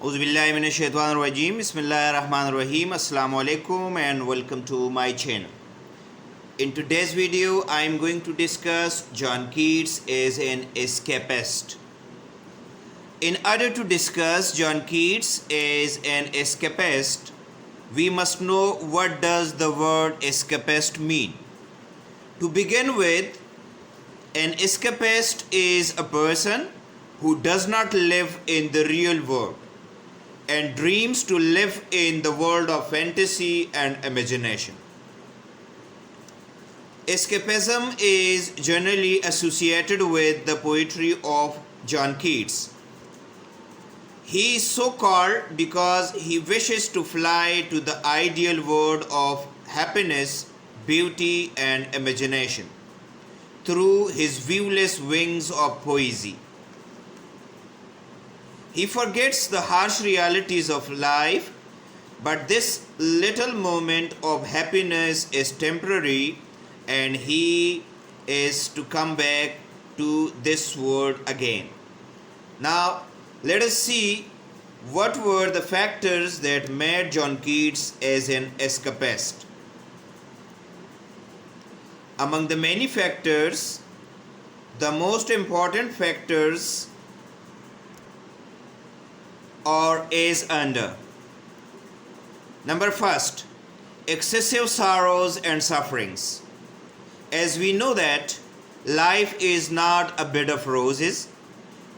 Auzubillahiminash-shaytanir-rajim. Bismillahir-rahmanir-rahim. Assalamu alaikum and welcome to my channel. In today's video, I am going to discuss John Keats as an escapist. In order to discuss John Keats as an escapist, we must know what does the word escapist mean. To begin with, an escapist is a person who does not live in the real world and dreams to live in the world of fantasy and imagination. Escapism is generally associated with the poetry of John Keats. He is so called because he wishes to fly to the ideal world of happiness, beauty, and imagination through his viewless wings of poesy. He forgets the harsh realities of life, but this little moment of happiness is temporary and he is to come back to this world again. Now, let us see what were the factors that made John Keats as an escapist. Among the many factors, the most important factors are as under. Number first, excessive sorrows and sufferings. As we know that life is not a bed of roses,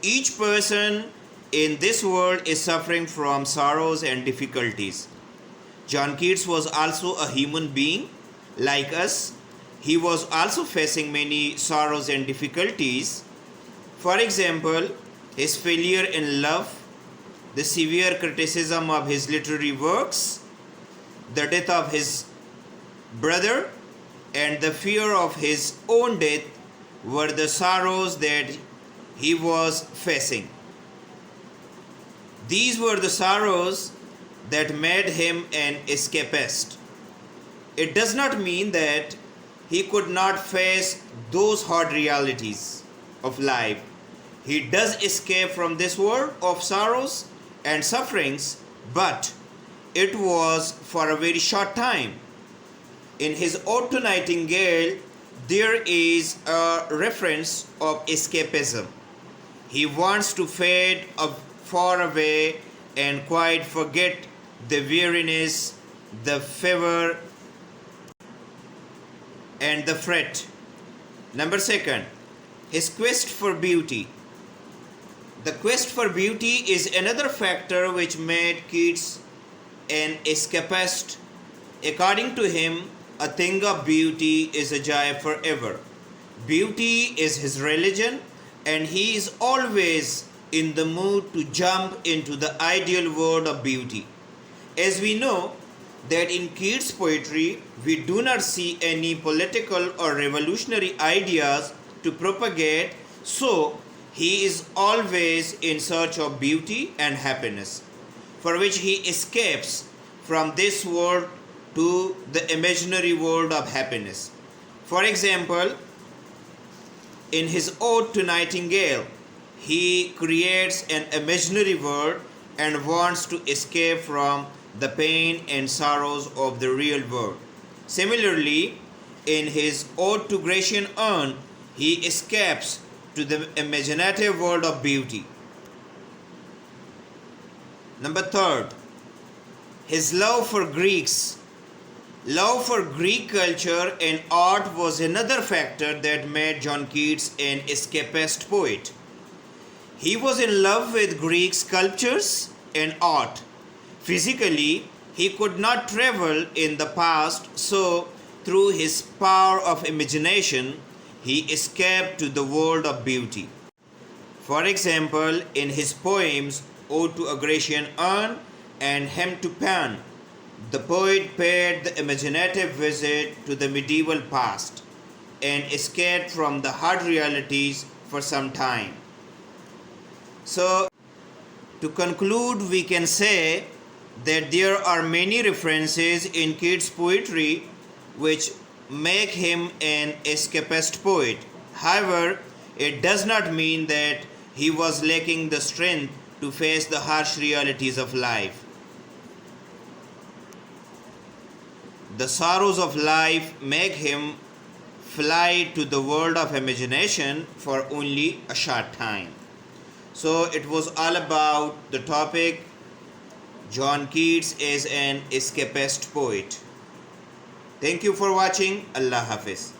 each person in this world is suffering from sorrows and difficulties. John Keats was also a human being like us. He was also facing many sorrows and difficulties. For example, his failure in love, the severe criticism of his literary works, the death of his brother, and the fear of his own death were the sorrows that he was facing. These were the sorrows that made him an escapist. It does not mean that he could not face those hard realities of life. He does escape from this world of sorrows and sufferings, but it was for a very short time. In his Ode to Nightingale, there is a reference of escapism. He wants to fade far away and quite forget the weariness, the fever, and the fret. Number second, his quest for beauty. The quest for beauty is another factor which made Keats an escapist. According to him, a thing of beauty is a joy forever. Beauty is his religion, and he is always in the mood to jump into the ideal world of beauty. As we know that in Keats' poetry, we do not see any political or revolutionary ideas to propagate, so he is always in search of beauty and happiness, for which he escapes from this world to the imaginary world of happiness. For example, in his Ode to Nightingale, he creates an imaginary world and wants to escape from the pain and sorrows of the real world. Similarly, in his Ode to Grecian Urn, he escapes to the imaginative world of beauty. Number third, his love for Greeks. Love for Greek culture and art was another factor that made John Keats an escapist poet. He was in love with Greek sculptures and art. Physically, he could not travel in the past, so through his power of imagination, he escaped to the world of beauty. For example, in his poems Ode to a Grecian Urn and Hymn to Pan, the poet paid the imaginative visit to the medieval past and escaped from the hard realities for some time. So, to conclude, we can say that there are many references in Keats' poetry which make him an escapist poet. However, it does not mean that he was lacking the strength to face the harsh realities of life. The sorrows of life make him fly to the world of imagination for only a short time. So it was all about the topic John Keats is an escapist poet. Thank you for watching. Allah Hafiz.